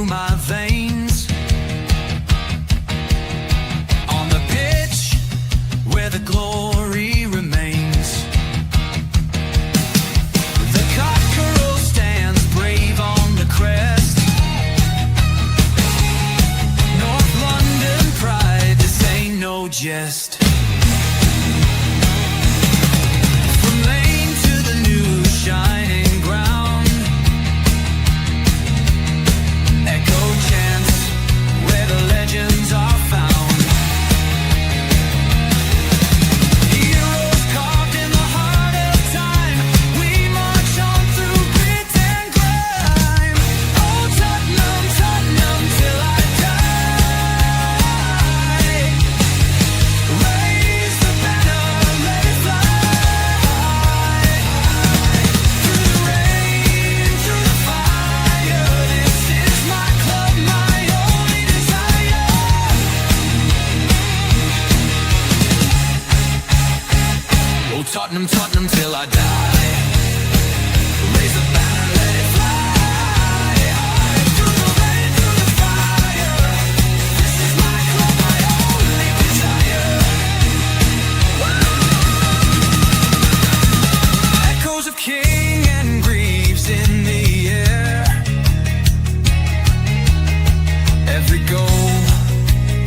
my veins. On the pitch where the glory remains, the cockerel stands brave on the crest. North London pride, this ain't no jest. From lane to the new shining ground, echo chants where the legends are found. Heroes carved in the heart of time, we march on through grit and grime. Oh Tottenham, Tottenham till I die. Raise the banner, let it fly. Through the rain, through the fire, this is my club, my only desire. Oh Tottenham, Tottenham till I die. Raise the banner, let it fly. Through the rain, through the fire, this is my club, my only desire. Echoes of King and Greaves in the air. Every goal,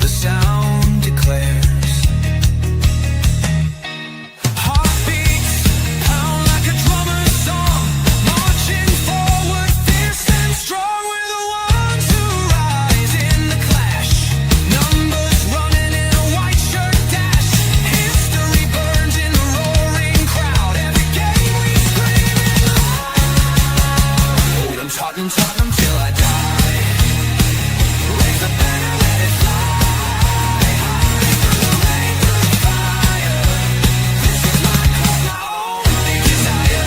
the sound declares. Heartbeats pound like a drummer's song, marching forward, fierce and strong. We're the ones who rise in the clash. Numbers running in a white shirt dash. History burns in the roaring crowd. Every game we scream it loud. Tottenham, Tottenham till I die. Raise the banner, let it fly. Through the rain, through the fire, this is my club, my only desire.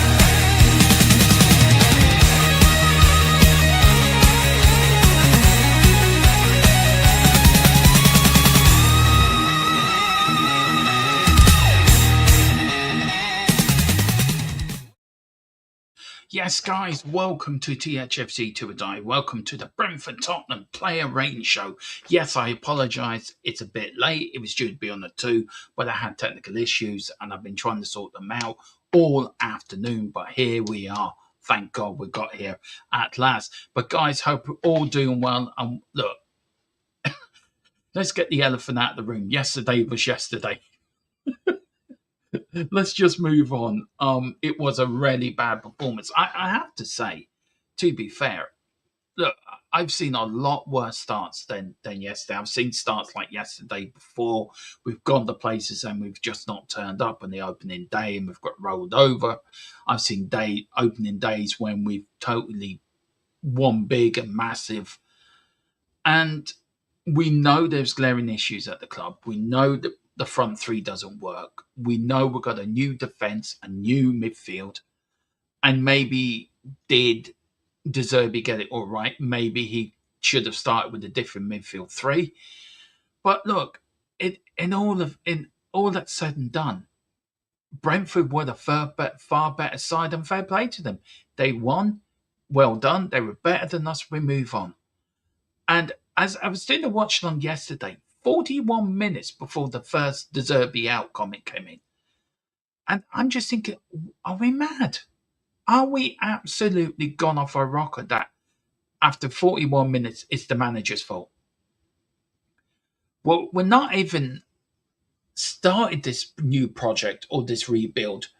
Yes, guys, welcome to THFC TILL WE DIE. Welcome to the Brentford Tottenham Player Range Show. Yes, I apologise, it's a bit late. It was due to be on the 2, but I had technical issues and I've been trying to sort them out all afternoon. But here we are. Thank God we got here at last. But guys, hope you're all doing well. And look, let's get the elephant out of the room. Yesterday was yesterday. Let's just move on. It was a really bad performance. I have to say, to be fair, look, I've seen a lot worse starts than yesterday. I've seen starts like yesterday before. We've gone to places and we've just not turned up on the opening day and we've got rolled over. I've seen opening days when we've totally won big and massive. And we know there's glaring issues at the club. We know that the front three doesn't work. We know we've got a new defence, a new midfield, and maybe did De Zerbi get it all right? Maybe he should have started with a different midfield three. But look, in all that's said and done, Brentford were the far better side, and fair play to them. They won. Well done. They were better than us. We move on. And as I was doing the watch along yesterday, 41 minutes before the first De Zerbi out comment came in. And I'm just thinking, are we mad? Are we absolutely gone off our rocker that after 41 minutes, it's the manager's fault? Well, we're not even started this new project or this rebuild.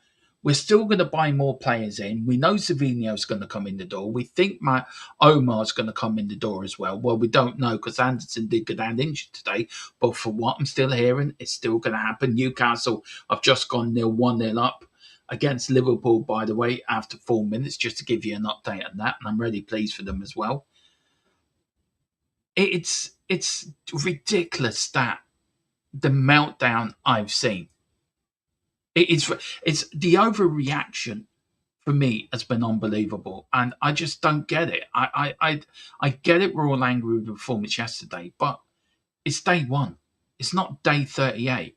We're still going to buy more players in. We know Savinho's going to come in the door. We think Omar's going to come in the door as well. Well, we don't know because Anderson did get out injured today. But for what I'm still hearing, it's still going to happen. Newcastle have just gone 1-0 up against Liverpool, by the way, after 4 minutes, just to give you an update on that. And I'm really pleased for them as well. It's ridiculous that the meltdown I've seen. It's the overreaction for me has been unbelievable, and I just don't get it. I get it. We're all angry with the performance yesterday, but it's day one. It's not day 38.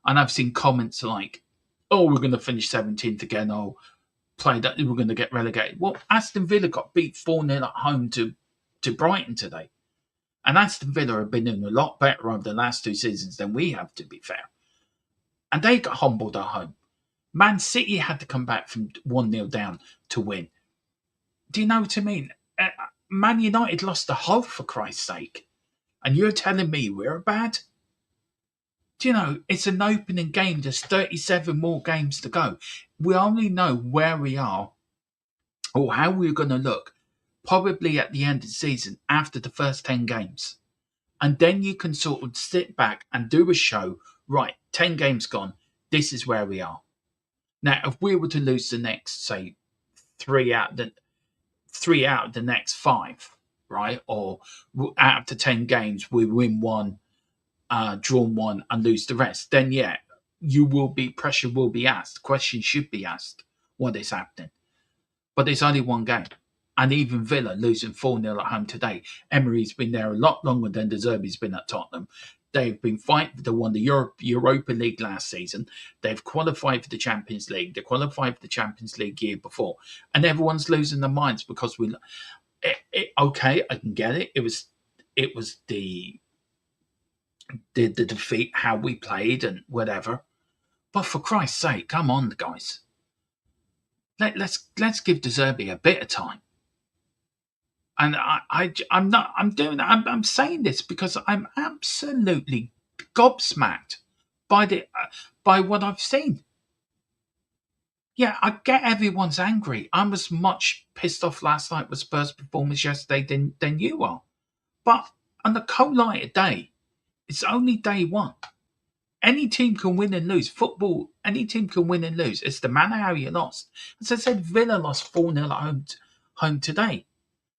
And I've seen comments like, "Oh, we're going to finish 17th again. Oh, play that. We're going to get relegated." Well, Aston Villa got beat 4-0 at home to to Brighton today. And Aston Villa have been doing a lot better over the last 2 seasons than we have, to be fair. And they got humbled at home. Man City had to come back from 1-0 down to win. Do you know what I mean? Man United lost the Hull, for Christ's sake. And you're telling me we're bad? Do you know, it's an opening game. There's 37 more games to go. We only know where we are or how we're going to look probably at the end of the season after the first 10 games. And then you can sort of sit back and do a show. Right, 10 games gone. This is where we are. Now, if we were to lose the next, say, three out of the next five, right, or out of the 10 games, we win one, drawn one, and lose the rest, then yeah, pressure will be asked. Questions should be asked. What is happening? But it's only one game. And even Villa losing 4-0 at home today. Emery's been there a lot longer than De Zerbi's been at Tottenham. They've been fighting. They won the Europa League last season. They've qualified for the Champions League. They qualified for the Champions League year before. And everyone's losing their minds because okay, I can get it. It was the defeat, how we played and whatever. But for Christ's sake, come on, guys. Let's give De Zerbi a bit of time. And I'm saying this because I'm absolutely gobsmacked by what I've seen. Yeah, I get everyone's angry. I'm as much pissed off last night with Spurs' performance yesterday than you are. But on the cold light of day, it's only day one. Any team can win and lose. Football, any team can win and lose. It's the manner how you lost. As I said, Villa lost 4-0 at home today.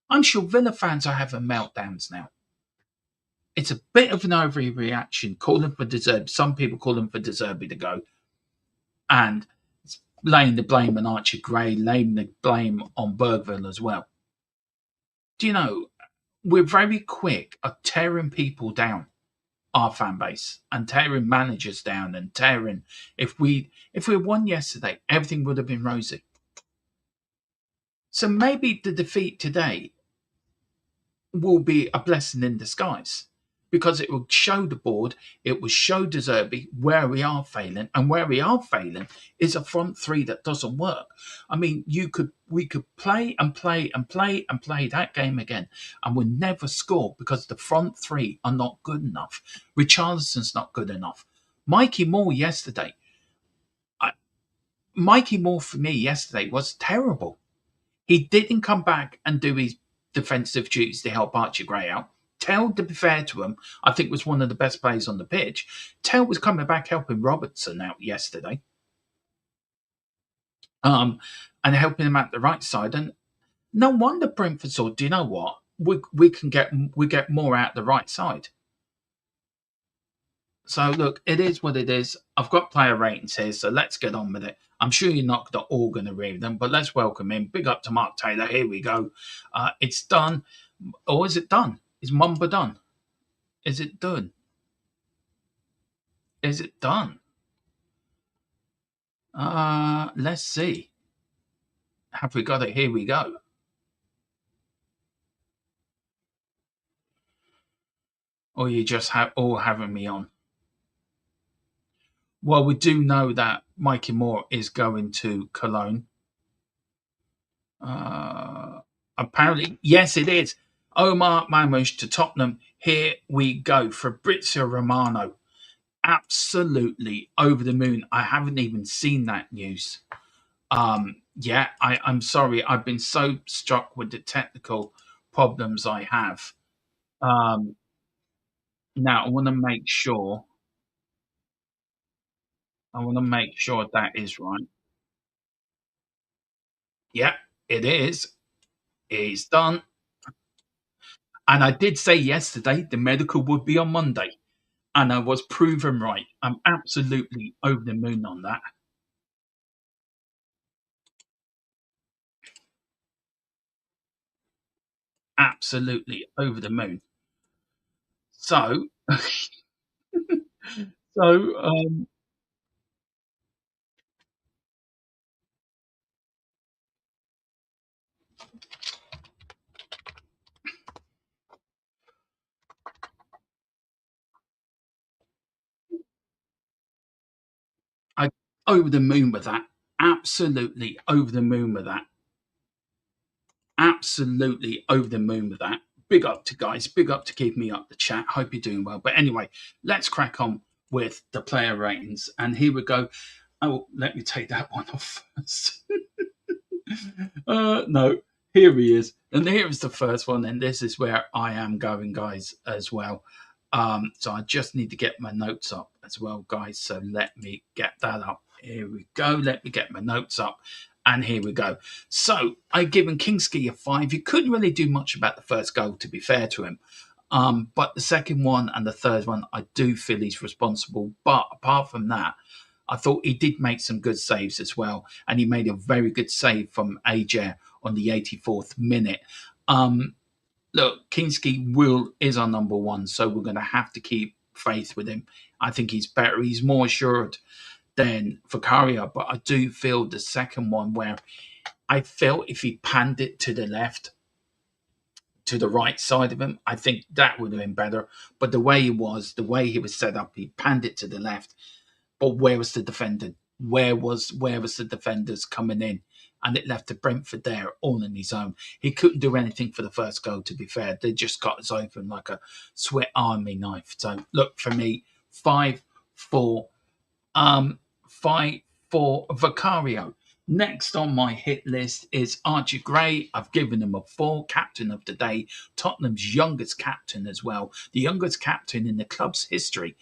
I'm sure Villa fans are having meltdowns now. It's a bit of an overreaction, calling for De Zerbi. Some people calling for De Zerbi to go. And laying the blame on Archie Gray, laying the blame on Bergville as well. Do you know, we're very quick at tearing people down, our fan base, and tearing managers down and tearing. If we won yesterday, everything would have been rosy. So maybe the defeat today will be a blessing in disguise because it will show the board, it will show De Zerbi where we are failing, and where we are failing is a front three that doesn't work. I mean, we could play and play and play and play that game again, and we'll never score because the front three are not good enough. Richarlison's not good enough. Mikey Moore yesterday, Mikey Moore for me yesterday was terrible. He didn't come back and do his defensive duties to help Archie Gray out. Tell, to be fair to him, I think was one of the best players on the pitch. Tell was coming back helping Robertson out yesterday, and helping him out the right side. And no wonder Brentford saw. Do you know what? We get more out the right side. So look, it is what it is. I've got player ratings here, so let's get on with it. I'm sure you're not all going to read them, but let's welcome in. Big up to Mark Taylor. Here we go. It's done. Or is it done? Is Mumba done? Is it done? Is it done? Let's see. Have we got it? Here we go. Or you just all having me on? Well, we do know that Mikey Moore is going to Cologne. Apparently, yes, it is. Omar Mamouche to Tottenham. Here we go. Fabrizio Romano. Absolutely over the moon. I haven't even seen that news. Yeah, I'm sorry. I've been so struck with the technical problems I have. Um, Now, I want to make sure. I want to make sure that is right. Yeah, it is. It's done. And I did say yesterday the medical would be on Monday. And I was proven right. I'm absolutely over the moon on that. Absolutely over the moon. So, so over the moon with that. Absolutely over the moon with that. Absolutely over the moon with that. Big up to guys. Big up to keep me up the chat. Hope you're doing well. But anyway, let's crack on with the player ratings. And here we go. Oh, let me take that one off first. No, here he is. And here is the first one. And this is where I am going, guys, as well. So I just need to get my notes up as well, guys. So let me get that up. Here we go. Let me get my notes up. And here we go. So I've given Kingsley a 5. He couldn't really do much about the first goal, to be fair to him. But the second one and the third one, I do feel he's responsible. But apart from that, I thought he did make some good saves as well. And he made a very good save from AJ on the 84th minute. Look, Kingsley is our number one, so we're going to have to keep faith with him. I think he's better. He's more assured than Vicario, but I do feel the second one where I felt if he panned it to the left, to the right side of him, I think that would have been better. But the way he was set up, he panned it to the left. But where was the defender? Where was the defenders coming in? And it left the Brentford there all on his own. He couldn't do anything for the first goal, to be fair. They just got us open like a sweat army knife. So look, for me, 5-4. 5 for Vicario. Next on my hit list is Archie Gray. I've given him a 4, captain of the day, Tottenham's youngest captain as well, the youngest captain in the club's history.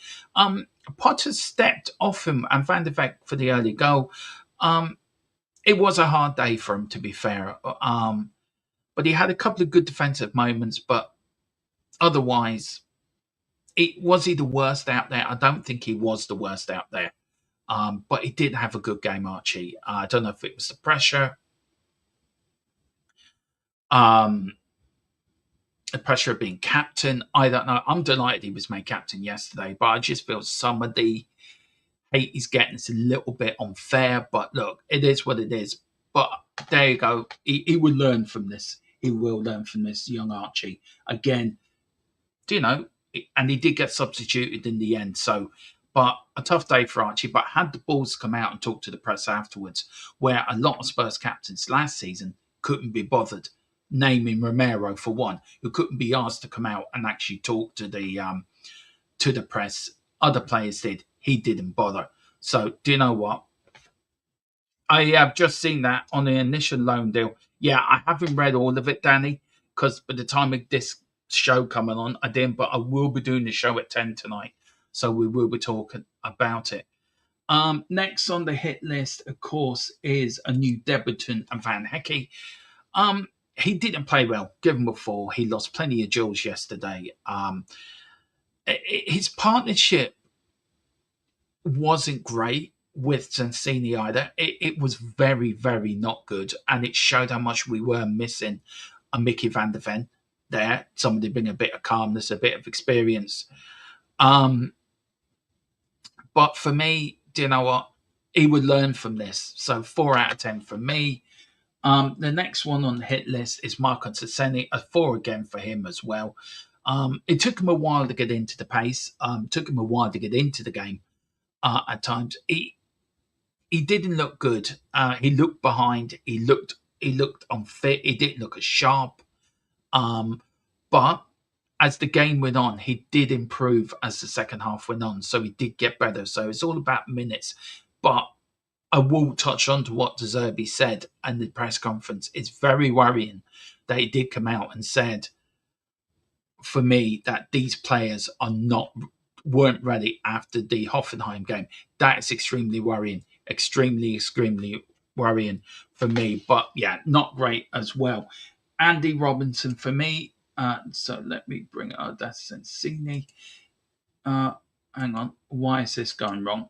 Potter stepped off him and Van der Beek for the early goal. It was a hard day for him, to be fair. But he had a couple of good defensive moments, but otherwise, was he the worst out there? I don't think he was the worst out there. But he did have a good game, Archie. I don't know if it was the pressure. The pressure of being captain. I don't know. I'm delighted he was made captain yesterday, but I just feel some of the hate he's getting is a little bit unfair. But look, it is what it is. But there you go. He will learn from this. He will learn from this, young Archie. Again, and he did get substituted in the end. So, but a tough day for Archie. But had the balls come out and talk to the press afterwards, where a lot of Spurs captains last season couldn't be bothered, naming Romero for one, who couldn't be asked to come out and actually talk to the press. Other players did. He didn't bother. So, do you know what? I have just seen that on the initial loan deal. Yeah, I haven't read all of it, Danny, because by the time of this show coming on, I didn't, but I will be doing the show at 10 tonight. So we will be talking about it. Next on the hit list, of course, is a new debutant, Van Hecke. He didn't play well, given before. He lost plenty of duels yesterday. His partnership wasn't great with Zancini either. It was very, very not good. And it showed how much we were missing a Mickey van der Ven there. Somebody bring a bit of calmness, a bit of experience. But for me, do you know what? He would learn from this. So 4 out of 10 for me. The next one on the hit list is Marco Sasseni, a 4 again for him as well. It took him a while to get into the pace. Took him a while to get into the game at times. He didn't look good. He looked behind. He looked unfit. He didn't look as sharp. But as the game went on, he did improve as the second half went on. So he did get better. So it's all about minutes. But I will touch on to what De Zerbi said in the press conference. It's very worrying that he did come out and said, for me, that these players weren't ready after the Hoffenheim game. That is extremely worrying. Extremely, extremely worrying for me. But yeah, not great as well. Andy Robinson for me. So let me bring it up. That's Sensini. Hang on. Why is this going wrong?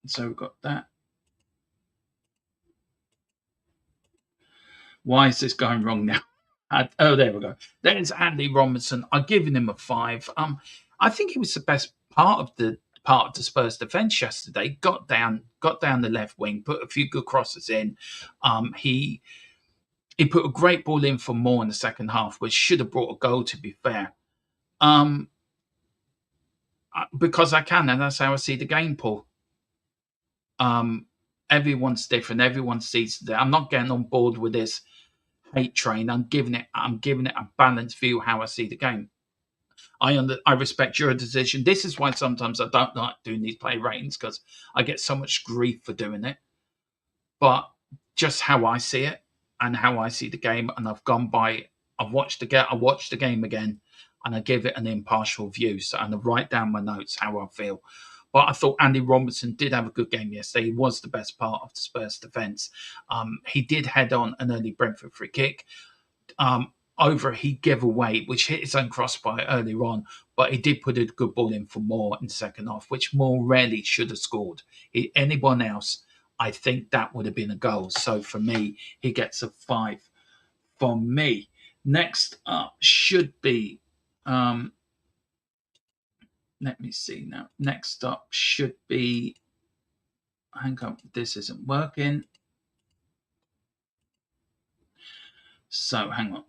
So we've got that. Why is this going wrong now? There we go. There's Andy Robinson. I've given him a 5. I think he was the best part of the Spurs defence yesterday. Got down the left wing, put a few good crosses in. He put a great ball in for Moore in the second half, which should have brought a goal, to be fair. Because I can, and that's how I see the game, Paul. Everyone's different. Everyone sees that. I'm not getting on board with this hate train. I'm giving it a balanced view how I see the game. I respect your decision. This is why sometimes I don't like doing these play ratings, because I get so much grief for doing it. But just how I see it and how I see the game, and I've watched the game again, and I give it an impartial view. So, and I write down my notes how I feel. But I thought Andy Robertson did have a good game yesterday. He was the best part of the Spurs defence. He did head on an early Brentford free kick. Over he gave away, which hit his own crossbar earlier on, but he did put a good ball in for Moore in the second half, which Moore really should have scored. Anyone else, I think that would have been a goal. So for me, he gets a 5 from me. Next up should be, let me see now. Next up should be, hang on, this isn't working. So hang on.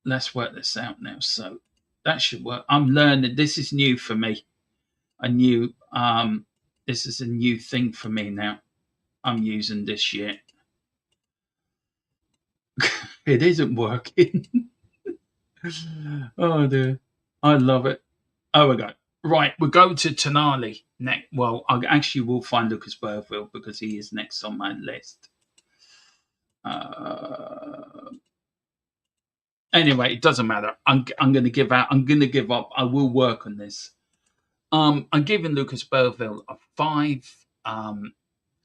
Let's work this out now. So that should work. I'm learning. This is new for me. This is a new thing for me now. I'm using this year. It isn't working. Oh dear. I love it. Oh, we go. Right, we'll go to Tonali next. Well, I actually will find Lucas Burfield because he is next on my list. Anyway, it doesn't matter. I'm going to give out. I'm going to give up. I will work on this. I'm giving Lucas Burfield a 5.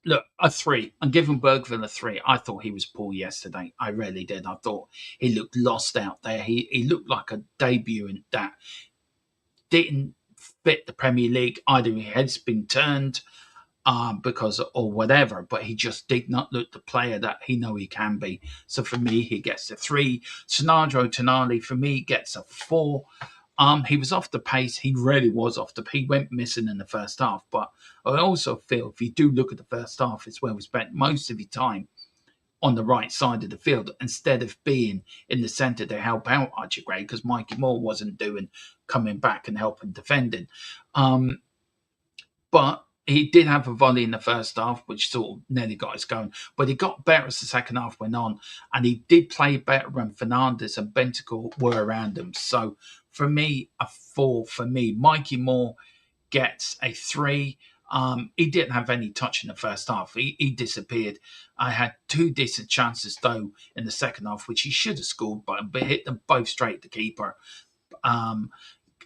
Look, a 3. I'm giving Bergville a 3. I thought he was poor yesterday. I really did. I thought he looked lost out there. He looked like a debutant that didn't fit the Premier League. Either his head's been turned because or whatever, but he just did not look the player that he can be. So for me, he gets a 3. Sandro Tonali, for me, gets a 4. He was off the pace. He really was off the pace. He went missing in the first half. But I also feel if you do look at the first half, it's where we spent most of your time on the right side of the field instead of being in the centre to help out Archie Gray, because Mikey Moore wasn't coming back and helping defending. But he did have a volley in the first half, which sort of nearly got us going. But he got better as the second half went on. And he did play better when Fernandes and Bentancur were around him. So for me, a 4 for me. Mikey Moore gets a 3. He didn't have any touch in the first half. He disappeared. I had 2 decent chances, though, in the second half, which he should have scored, but hit them both straight at the keeper.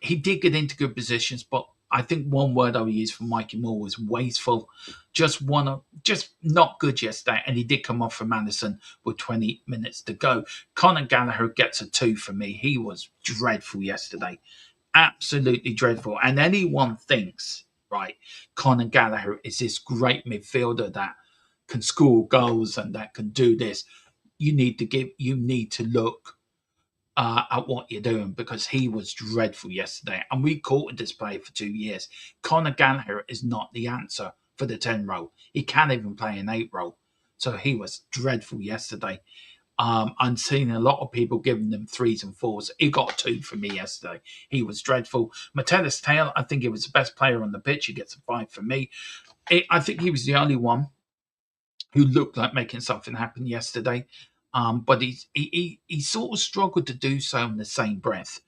He did get into good positions, but I think one word I would use for Mikey Moore was wasteful. Just not good yesterday, and he did come off for Madison with 20 minutes to go. Conor Gallagher gets a 2 for me. He was dreadful yesterday. Absolutely dreadful. And anyone thinks, right, Conor Gallagher is this great midfielder that can score goals and that can do this, you need to look at what you're doing, because he was dreadful yesterday. And we called this play for 2 years. Conor Gallagher is not the answer for the 10 role. He can't even play an 8 role. So he was dreadful yesterday. I'm seeing a lot of people giving them 3s and 4s. He got 2 for me yesterday. He was dreadful. Mateus Taylor, I think he was the best player on the pitch. He gets a 5 for me. I think he was the only one who looked like making something happen yesterday. But he sort of struggled to do so in the same breath.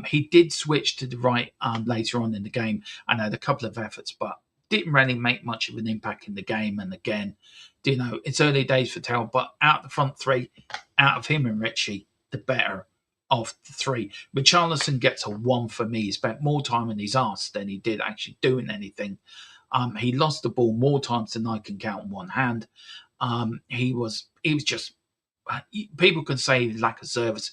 He did switch to the right later on in the game and had a couple of efforts, but didn't really make much of an impact in the game. And again, it's early days for Taylor, but out the front 3, out of him and Richie, the better of the 3. Richarlison gets a 1 for me. He spent more time in his arse than he did actually doing anything. He lost the ball more times than I can count on one hand. He was just, people can say lack of service.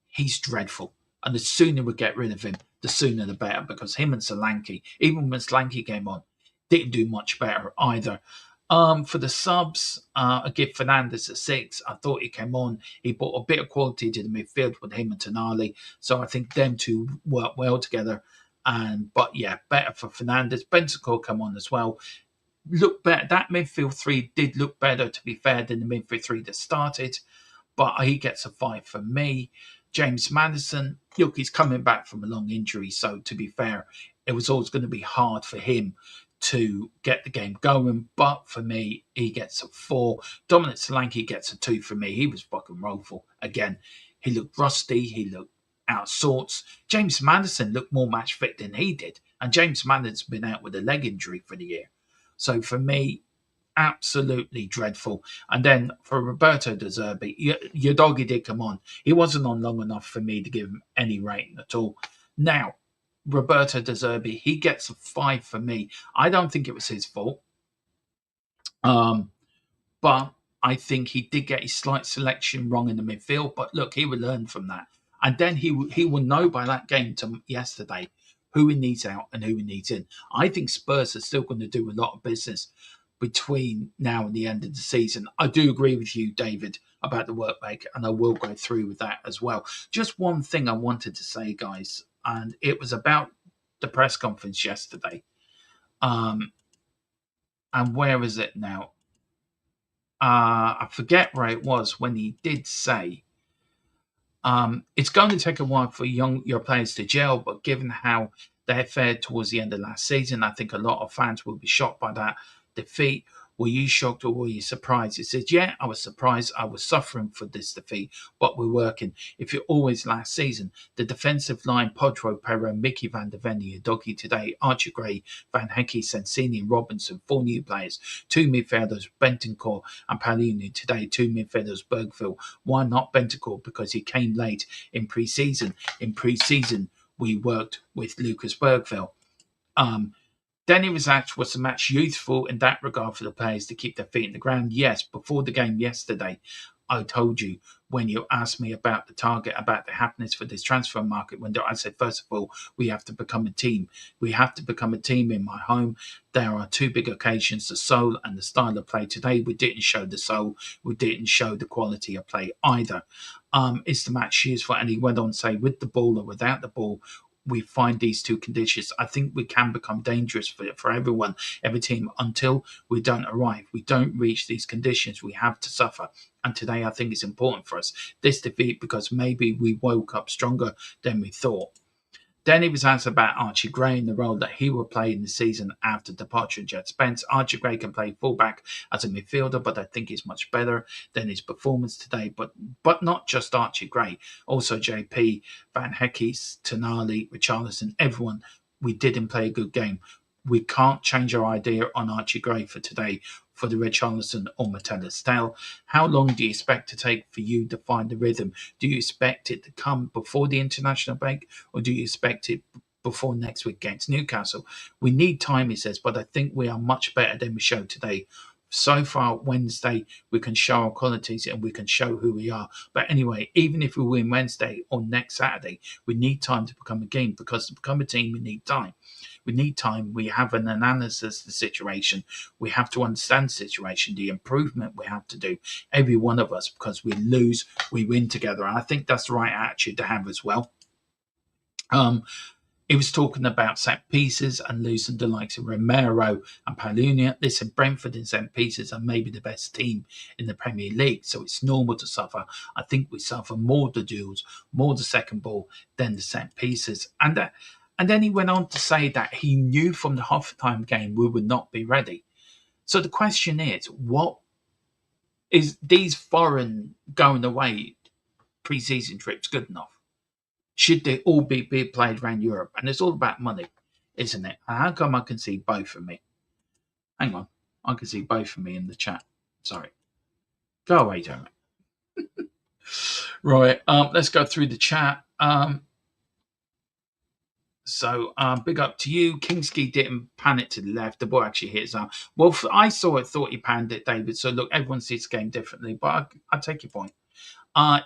He's dreadful. And the sooner we get rid of him, the sooner the better, because him and Solanke, even when Solanke came on, didn't do much better either. For the subs, I give Fernandes a 6. I thought he came on. He brought a bit of quality to the midfield with him and Tonali. So I think them two work well together. But yeah, better for Fernandes. Bentancur come on as well. Look better. That midfield 3 did look better, to be fair, than the midfield 3 that started. But he gets a 5 for me. James Madison, look, he's coming back from a long injury. So to be fair, it was always going to be hard for him to get the game going. But for me, he gets a 4. Dominic Solanke gets a 2 for me. He was fucking woeful. Again, he looked rusty. He looked out of sorts. James Maddison looked more match fit than he did. And James Maddison's been out with a leg injury for the year. So for me, absolutely dreadful. And then for Roberto De Zerbi, your doggy did come on. He wasn't on long enough for me to give him any rating at all. Now, Roberto De Zerbi, he gets a 5 for me. I don't think it was his fault. But I think he did get his slight selection wrong in the midfield. But look, he will learn from that. And then he will know by that game to yesterday who he needs out and who he needs in. I think Spurs are still going to do a lot of business between now and the end of the season. I do agree with you, David, about the work rate, and I will go through with that as well. Just one thing I wanted to say, guys, and it was about the press conference yesterday. And where is it now? I forget where it was when he did say, it's going to take a while for your players to gel, but given how they fared towards the end of last season, I think a lot of fans will be shocked by that defeat. Were you shocked or were you surprised? He said, yeah, I was surprised. I was suffering for this defeat, but we're working. If you're always last season, the defensive line, Podro, Perro, Mickey van der Ven, Doggy today, Archie Gray, Van Hecke, Sensini, and Robinson, 4 new players, 2 midfielders, Bentancur and Palini today, 2 midfielders, Bergville. Why not Bentancur? Because he came late in pre-season. In pre-season, we worked with Lucas Bergville. Danny Rizach was the match youthful in that regard for the players to keep their feet in the ground. Yes, before the game yesterday, I told you when you asked me about the target, about the happiness for this transfer market window, I said, first of all, we have to become a team. We have to become a team in my home. There are 2 big occasions, the soul and the style of play. Today, we didn't show the soul. We didn't show the quality of play either. It's the match useful. And he went on to say, with the ball or without the ball, we find these 2 conditions. I think we can become dangerous for everyone, every team, until we don't arrive. We don't reach these conditions. We have to suffer. And today, I think it's important for us, this defeat, because maybe we woke up stronger than we thought. Then he was asked about Archie Gray and the role that he will play in the season after departure of Jed Spence. Archie Gray can play fullback as a midfielder, but I think he's much better than his performance today. But not just Archie Gray, also JP, Van Hecke, Tonali, Richarlison, everyone. We didn't play a good game. We can't change our idea on Archie Gray for today, for the Richarlison or Matella Stell. How long do you expect to take for you to find the rhythm? Do you expect it to come before the international break, or do you expect it before next week against Newcastle? We need time, he says, but I think we are much better than we showed today. So far, Wednesday, we can show our qualities and we can show who we are. But anyway, even if we win Wednesday or next Saturday, we need time to become a team, because to become a team, we need time. We need time. We have an analysis of the situation. We have to understand the situation, the improvement we have to do, every one of us, because we lose, we win together. And I think that's the right attitude to have as well. He was talking about set pieces and losing the likes of Romero and Palunia. Listen, Brentford and set pieces are maybe the best team in the Premier League, so it's normal to suffer. I think we suffer more the duels, more the second ball than the set pieces. And then he went on to say that he knew from the half-time game we would not be ready. So the question is, what is these foreign going away pre-season trips good enough? Should they all be played around Europe? And it's all about money, isn't it? And how come I can see both of me? Hang on. I can see both of me in the chat. Sorry. Go away, Jeremy. Right. Let's go through the chat. So big up to you. Kingsley didn't pan it to the left. The ball actually hit his arm. Well, I saw it, thought he panned it, David. So look, everyone sees the game differently. But I take your point.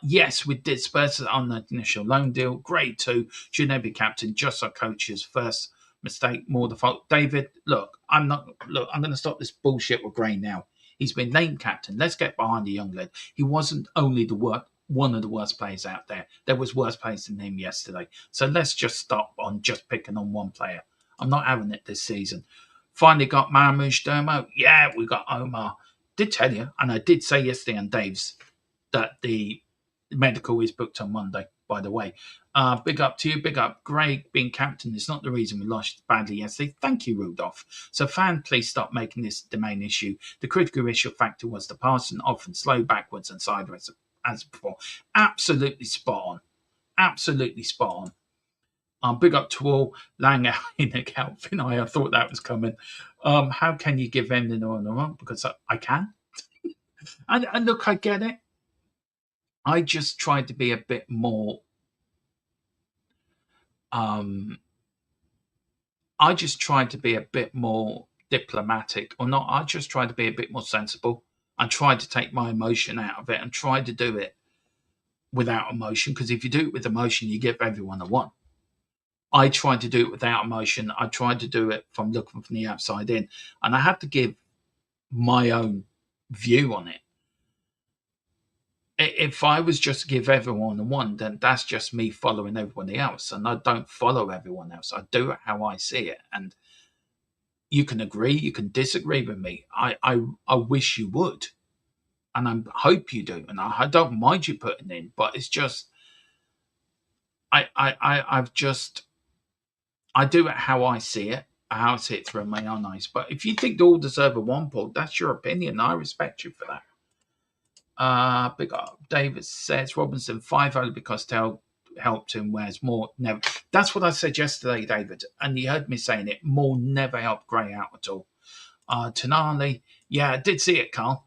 Yes, we did Spurs on the initial loan deal. Grade 2. Should never be captain. Just our coach's first mistake, more the fault. David, look, I'm going to stop this bullshit with Gray now. He's been named captain. Let's get behind the young lad. He wasn't only one of the worst players out there. There was worse players than him yesterday. So let's just stop on just picking on one player. I'm not having it this season. Finally got Marmoush Dermo. Yeah, we got Omar. Did tell you, and I did say yesterday on Dave's, that the Medical is booked on Monday, by the way. Big up to you. Big up. Greg being captain is not the reason we lost badly yesterday. Thank you, Rudolph. So, fan, please stop making this the main issue. The critical issue factor was the passing, often slow backwards and sideways as before. Absolutely spot on. Absolutely spot on. Big up to all. Lang out in the Calvin. I thought that was coming. How can you give them the no on the wrong? Because I can. And look, I get it. I just tried to be a bit more. I just tried to be a bit more diplomatic, or not. I just tried to be a bit more sensible and tried to take my emotion out of it and tried to do it without emotion. Because if you do it with emotion, you give everyone a one. I tried to do it without emotion. I tried to do it from looking from the outside in, and I had to give my own view on it. If I was just to give everyone a one, then that's just me following everybody else. And I don't follow everyone else. I do it how I see it. And you can agree, you can disagree with me. I wish you would. And I hope you do. And I don't mind you putting in, but it's just I do it how I see it. How I see it through my own eyes. But if you think they all deserve a one, Paul, that's your opinion. I respect you for that. Big up. David says Robinson 5 only because Tell helped him, whereas Moore never. That's what I said yesterday, David, and you heard me saying it. Moore never helped Gray out at all. Tonali, yeah, I did see it, Carl.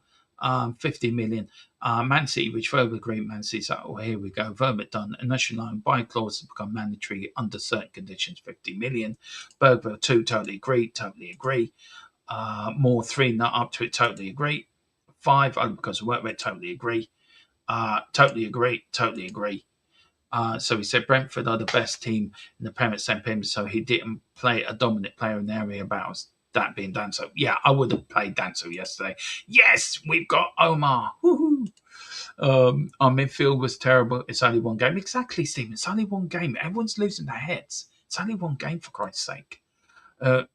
50 million. Man City, which further agreed, Man City. So, oh, here we go. Vermont done. Initial loan buy clause has become mandatory under certain conditions. 50 million. Bergville 2, totally agree. Totally agree. Moore 3, not up to it. Totally agree. 5, only because of work rate, totally agree. Totally agree. Totally agree. So he said Brentford are the best team in the Premier League, so he didn't play a dominant player in the area about that being Danso. Yeah, I would have played Danso yesterday. Yes, we've got Omar. Woohoo! Our midfield was terrible. It's only one game. Exactly, Stephen. It's only one game. Everyone's losing their heads. It's only one game, for Christ's sake. Good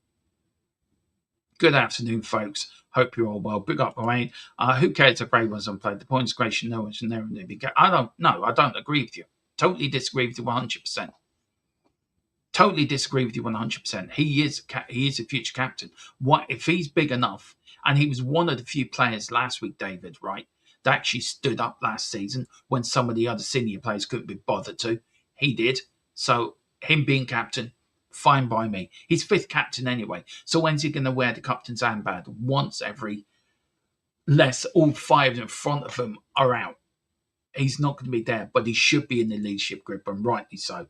afternoon, folks. Hope you're all well. Big up, Lorraine. Who cares if Ray was unplayed? The points creation, no one should never be. I don't agree with you. Totally disagree with you 100%. Totally disagree with you 100%. He is a future captain. What if he's big enough? And he was one of the few players last week, David, right, that actually stood up last season when some of the other senior players couldn't be bothered to. He did. So him being captain, fine by me. He's fifth captain anyway. So when's he going to wear the captain's armband? Once every less all 5 in front of him are out. He's not going to be there, but he should be in the leadership group, and rightly so.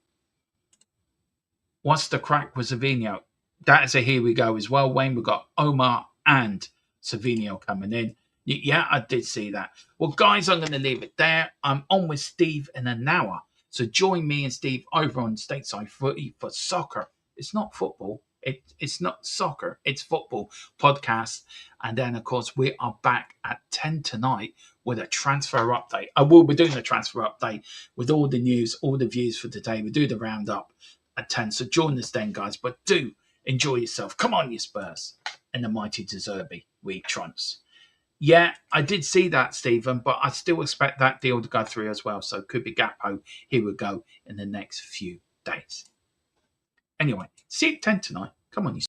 What's the crack with Savinho? That's a here we go as well, Wayne. We've got Omar and Savinho coming in. Yeah, I did see that. Well, guys, I'm going to leave it there. I'm on with Steve in an hour. So join me and Steve over on Stateside Footy for soccer. It's not football. It's not soccer. It's football podcast. And then, of course, we are back at 10 tonight with a transfer update. I will be doing a transfer update with all the news, all the views for today. We do the roundup at 10. So join us then, guys. But do enjoy yourself. Come on, you Spurs. And the mighty De Zerbi. We trumps. Yeah, I did see that, Stephen, but I still expect that deal to go through as well. So could be Gakpo. Here we go in the next few days. Anyway, see you at 10 tonight. Come on, you